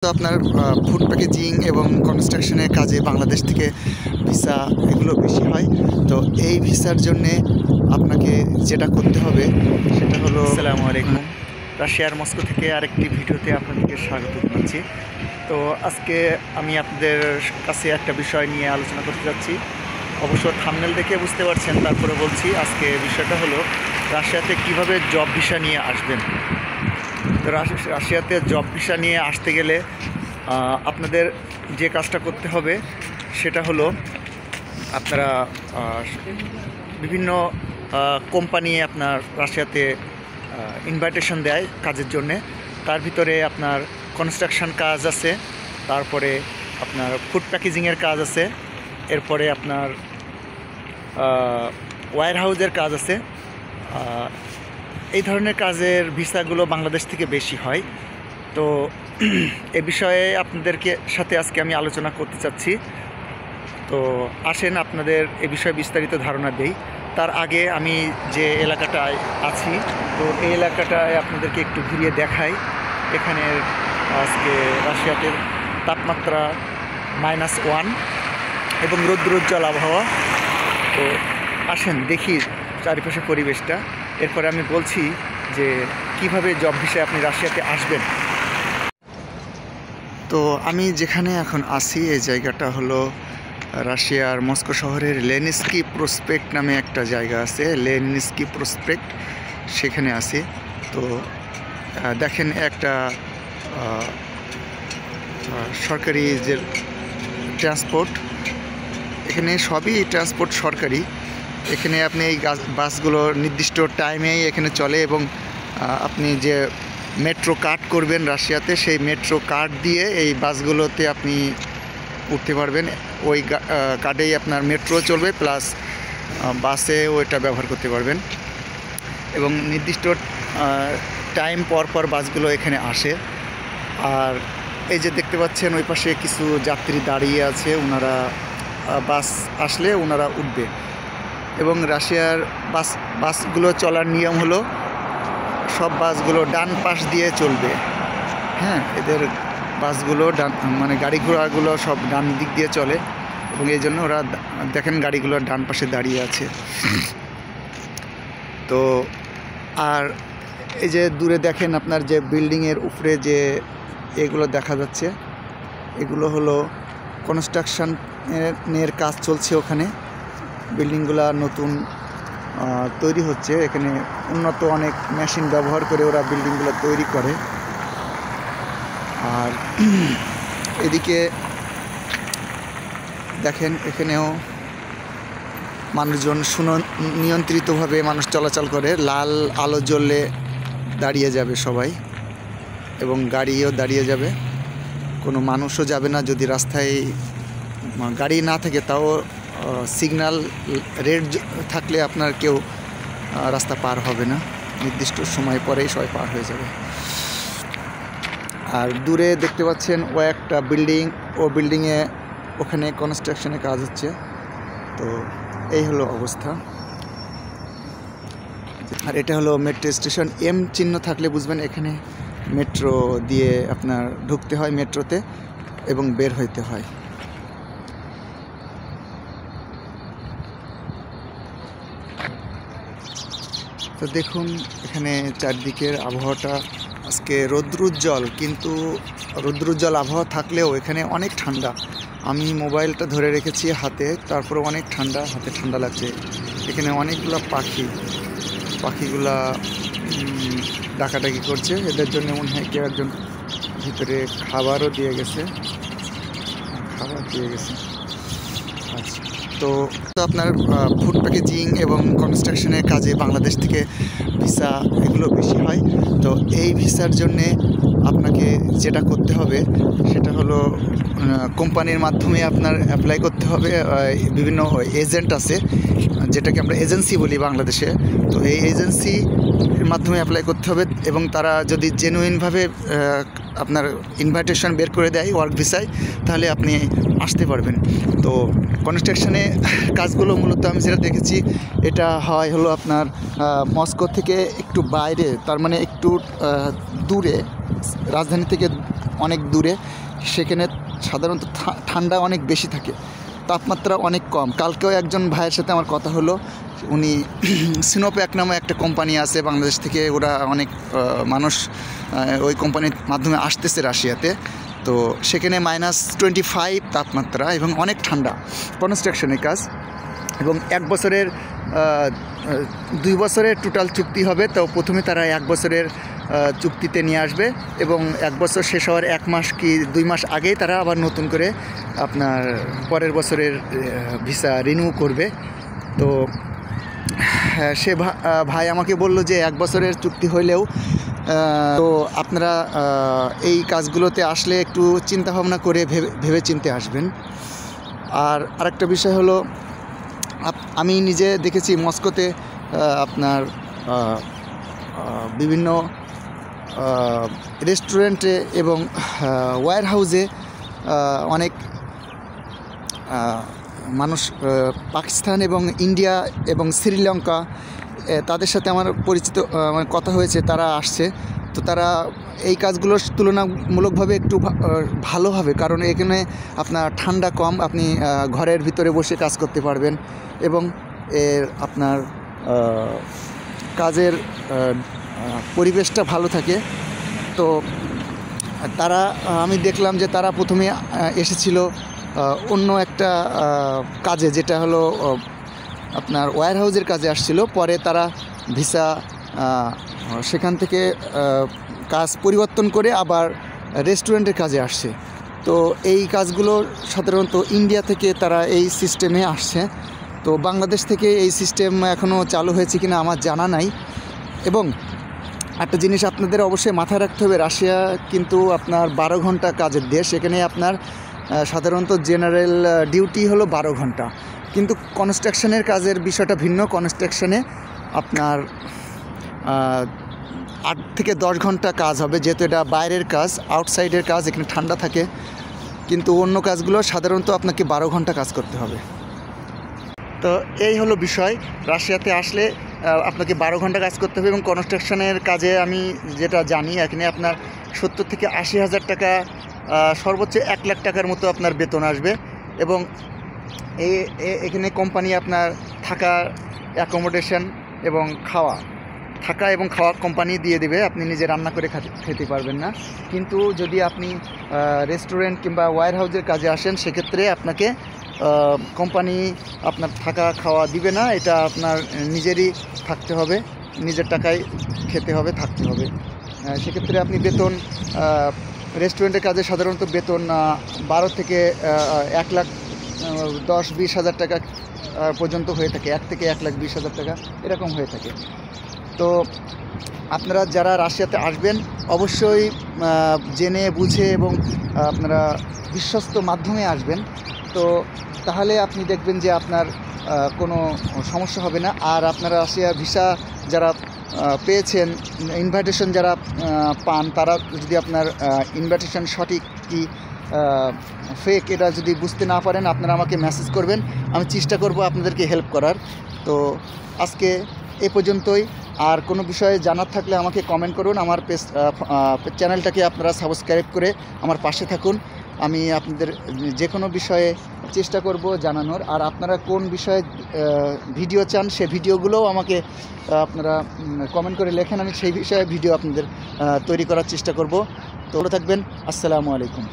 তো আপনার food packaging এবং কনস্ট্রাকশনের কাজে বাংলাদেশ থেকে ভিসা এগুলো বেশি হয়। তো এই ভিসার জন্যে আপনাকে যেটা করতে হবে সেটা হলো আসসালামু আলাইকুম। রাশিয়ার মস্কো থেকে আরেকটি ভিডিওতে আপনাদেরকে স্বাগত জানাচ্ছি। তো আজকে আমি আপনাদের কাছে একটা বিষয় নিয়ে আলোচনা করতে যাচ্ছি। অবশ্য থাম্বনেল দেখে বুঝতে পারছেন, তারপরে বলছি। আজকে বিষয়টা হলো রাশিয়াতে কিভাবে জব ভিসা নিয়ে আসবেন। তো রাশিয়াতে জব ভিসা নিয়ে আসতে গেলে আপনাদের যে কাজটা করতে হবে সেটা হলো আপনারা বিভিন্ন কোম্পানি আপনার রাশিয়াতে ইনভাইটেশন দেয় কাজের জন্যে। তার ভিতরে আপনার কনস্ট্রাকশন কাজ আছে, তারপরে আপনার ফুড প্যাকেজিংয়ের কাজ আছে, এরপরে আপনার ওয়্যার হাউসের কাজ আছে। এই ধরনের কাজের ভিসাগুলো বাংলাদেশ থেকে বেশি হয়। তো এ বিষয়ে আপনাদেরকে সাথে আজকে আমি আলোচনা করতে চাচ্ছি। তো আসেন আপনাদের এ বিষয়ে বিস্তারিত ধারণা দেই। তার আগে আমি যে এলাকাটায় আছি, তো এই এলাকাটায় আপনাদেরকে একটু ঘুরিয়ে দেখাই। এখানের আজকে রাশিয়াতে তাপমাত্রা -1 এবং রৌদ্রোজ্জ্বল আবহাওয়া। তো আসেন দেখি চারিপাশে পরিবেশটা, এরপরে আমি বলছি যে কিভাবে জব ভিসায় আপনি রাশিয়াতে আসবেন। তো আমি যেখানে এখন আছি এই জায়গাটা হলো রাশিয়ার মস্কো শহরের লেনিস্কি প্রসপেক্ট নামে একটা জায়গা আছে, লেনিস্কি প্রসপেক্ট, সেখানে আছি। তো দেখেন একটা সরকারি যে ট্রান্সপোর্ট, এখানে সবই ট্রান্সপোর্ট সরকারি। এখানে আপনি এই বাসগুলো নির্দিষ্ট টাইমেই এখানে চলে এবং আপনি যে মেট্রো কার্ড করবেন রাশিয়াতে, সেই মেট্রো কার্ড দিয়ে এই বাসগুলোতে আপনি উঠতে পারবেন। ওই কার্ডেই আপনার মেট্রো চলবে, প্লাস বাসে ওইটা ব্যবহার করতে পারবেন। এবং নির্দিষ্ট টাইম পর পর বাসগুলো এখানে আসে। আর এই যে দেখতে পাচ্ছেন ওই পাশে কিছু যাত্রী দাঁড়িয়ে আছে, ওনারা বাস আসলে ওনারা উঠবে। এবং রাশিয়ার বাসগুলো চলার নিয়ম হলো সব বাসগুলো ডান পাশ দিয়ে চলবে। হ্যাঁ, এদের বাসগুলো মানে গাড়ি ঘোড়াগুলো সব ডান দিক দিয়ে চলে এবং এই জন্য ওরা দেখেন গাড়িগুলো ডান পাশে দাঁড়িয়ে আছে। তো আর এই যে দূরে দেখেন আপনার যে বিল্ডিংয়ের উপরে যে এগুলো দেখা যাচ্ছে, এগুলো হলো কনস্ট্রাকশনের কাজ চলছে। ওখানে বিল্ডিংগুলো নতুন তৈরি হচ্ছে। এখানে উন্নত অনেক মেশিন ব্যবহার করে ওরা বিল্ডিংগুলো তৈরি করে। আর এদিকে দেখেন এখানেও মানুষজন নিয়ন্ত্রিতভাবে মানুষ চলাচল করে। লাল আলো জ্বললে দাঁড়িয়ে যাবে সবাই এবং গাড়িও দাঁড়িয়ে যাবে, কোনো মানুষও যাবে না। যদি রাস্তায় গাড়ি না থাকে তাও সিগন্যাল রেড থাকলে আপনার কেউ রাস্তা পার হবে না, নির্দিষ্ট সময় পরেই সবাই পার হয়ে যাবে। আর দূরে দেখতে পাচ্ছেন ও একটা বিল্ডিং, ও বিল্ডিংয়ে ওখানে কনস্ট্রাকশনের কাজ হচ্ছে। তো এই হলো অবস্থা। আর এটা হলো মেট্রো স্টেশন। এম চিহ্ন থাকলে বুঝবেন এখানে মেট্রো দিয়ে আপনার ঢুকতে হয় মেট্রোতে এবং বের হইতে হয়। তো দেখুন এখানে চারদিকের আবহাওয়াটা আজকে রৌদ্রোজ্জ্বল, কিন্তু রৌদ্রোজ্জ্বল আবহাওয়া থাকলেও এখানে অনেক ঠান্ডা। আমি মোবাইলটা ধরে রেখেছি হাতে, তারপরে অনেক ঠান্ডা, হাতে ঠান্ডা লাগছে। এখানে অনেকগুলো পাখিগুলা ডাকাডাকি করছে। এদের জন্য মনে হয় কেউ একজন ভিতরে খাবারও দিয়ে গেছে, আচ্ছা। তো আপনার ফুড প্যাকেজিং এবং কনস্ট্রাকশনের কাজে বাংলাদেশ থেকে ভিসা এগুলো বেশি হয়। তো এই ভিসার জন্যে আপনাকে যেটা করতে হবে সেটা হলো কোম্পানির মাধ্যমে আপনার অ্যাপ্লাই করতে হবে। বিভিন্ন এজেন্ট আছে, যেটাকে আমরা এজেন্সি বলি বাংলাদেশে। তো এই এজেন্সির মাধ্যমে অ্যাপ্লাই করতে হবে এবং তারা যদি জেনুইনভাবে আপনার ইনভাইটেশন বের করে দেয় ওয়ার্ক ভিসায়, তাহলে আপনি আসতে পারবেন। তো কনস্ট্রাকশনে কাজগুলো মূলত আমি যেটা দেখেছি, এটা হয় হলো আপনার মস্কো থেকে একটু বাইরে, তার মানে একটু দূরে, রাজধানী থেকে অনেক দূরে, সেখানে সাধারণত ঠান্ডা অনেক বেশি থাকে, তাপমাত্রা অনেক কম। কালকেও একজন ভাইয়ের সাথে আমার কথা হলো, উনি সিনোপ্যাক নামে একটা কোম্পানি আছে বাংলাদেশ থেকে, ওরা অনেক মানুষ ওই কোম্পানির মাধ্যমে আসতেছে রাশিয়াতে। তো সেখানে -25 তাপমাত্রা এবং অনেক ঠান্ডা, কনস্ট্রাকশনের কাজ, এবং 1 বছরের 2 বছরের টোটাল চুক্তি হবে। তো প্রথমে তারা 1 বছরের চুক্তিতে নিয়ে আসবে এবং 1 বছর শেষ হওয়ার 1 মাস কি 2 মাস আগেই তারা আবার নতুন করে আপনার পরের বছরের ভিসা রিনিউ করবে। তো সে ভাই আমাকে বলল যে 1 বছরের চুক্তি হইলেও তো আপনারা এই কাজগুলোতে আসলে একটু চিন্তাভাবনা করে ভেবে চিন্তে আসবেন। আর আরেকটা বিষয় হলো, আমি নিজে দেখেছি মস্কোতে আপনার বিভিন্ন রেস্টুরেন্টে এবং ওয়্যার হাউসে অনেক মানুষ পাকিস্তান এবং ইন্ডিয়া এবং শ্রীলঙ্কা, তাদের সাথে আমার পরিচিত কথা হয়েছে, তারা আসছে। তো তারা এই কাজগুলো তুলনামূলকভাবে একটু ভালো হবে, কারণ এখানে আপনার ঠান্ডা কম, আপনি ঘরের ভিতরে বসে কাজ করতে পারবেন এবং আপনার কাজের পরিবেশটা ভালো থাকে। তো তারা, আমি দেখলাম যে তারা প্রথমে এসেছিল অন্য একটা কাজে, যেটা হলো আপনার ওয়্যার হাউসের কাজে আসছিল। পরে তারা ভিসা সেখান থেকে কাজ পরিবর্তন করে আবার রেস্টুরেন্টের কাজে আসছে। তো এই কাজগুলো সাধারণত ইন্ডিয়া থেকে তারা এই সিস্টেমে আসছে। তো বাংলাদেশ থেকে এই সিস্টেম এখনও চালু হয়েছে কিনা আমার জানা নাই। এবং একটা জিনিস আপনাদের অবশ্যই মাথায় রাখতে হবে, রাশিয়া কিন্তু আপনার 12 ঘন্টা কাজের দেশ। এখানে আপনার সাধারণত জেনারেল ডিউটি হলো 12 ঘন্টা, কিন্তু কনস্ট্রাকশনের কাজের বিষয়টা ভিন্ন। কনস্ট্রাকশনে আপনার 8 থেকে 10 ঘন্টা কাজ হবে, যেহেতু এটা বাইরের কাজ, আউটসাইডের কাজ, এখানে ঠান্ডা থাকে। কিন্তু অন্য কাজগুলো সাধারণত আপনাকে 12 ঘন্টা কাজ করতে হবে। তো এই হলো বিষয়, রাশিয়াতে আসলে আপনাকে 12 ঘন্টা কাজ করতে হবে। এবং কনস্ট্রাকশনের কাজে আমি যেটা জানি, এখানে আপনার 70 থেকে 80 হাজার টাকা, সর্বোচ্চ 1 লাখ টাকার মতো আপনার বেতন আসবে। এবং এখানে কোম্পানি আপনার থাকা, অ্যাকোমোডেশন এবং থাকা এবং খাওয়া কোম্পানি দিয়ে দেবে, আপনি নিজে রান্না করে খেতে পারবেন না। কিন্তু যদি আপনি রেস্টুরেন্ট কিংবা ওয়্যার হাউসের কাজে আসেন, সেক্ষেত্রে আপনাকে কোম্পানি আপনার থাকা খাওয়া দিবে না, এটা আপনার নিজেরই থাকতে হবে, নিজের টাকায় খেতে হবে, থাকতে হবে। সেক্ষেত্রে আপনি বেতন, রেস্টুরেন্টের কাজে সাধারণত বেতন 12 থেকে 1,10,20 হাজার টাকা পর্যন্ত হয়ে থাকে, 1 থেকে 1,20,000 টাকা এরকম হয়ে থাকে। তো আপনারা যারা রাশিয়াতে আসবেন অবশ্যই জেনে বুঝে এবং আপনারা বিশ্বস্ত মাধ্যমে আসবেন। তো তাহলে আপনি দেখবেন যে আপনার কোনো সমস্যা হবে না। আর আপনারা রাশিয়া ভিসা যারা পেয়েছেন, ইনভাইটেশন যারা পান, তারা যদি আপনার ইনভাইটেশন সঠিক কি ফেক এটা যদি বুঝতে না পারেন, আপনারা আমাকে মেসেজ করবেন, আমি চেষ্টা করব আপনাদেরকে হেল্প করার। তো আজকে এ পর্যন্তই। আর কোনো বিষয়ে জানার থাকলে আমাকে কমেন্ট করুন। আমার চ্যানেলটাকে আপনারা সাবস্ক্রাইব করে আমার পাশে থাকুন। আমি আপনাদের যে কোনো বিষয়ে চেষ্টা করব জানানোর। আর আপনারা কোন বিষয়ে ভিডিও চান, সেই ভিডিওগুলোও আমাকে আপনারা কমেন্ট করে লেখেন, আমি সেই বিষয়ে ভিডিও আপনাদের তৈরি করার চেষ্টা করব। তো ভালো থাকবেন। আসসালামু আলাইকুম।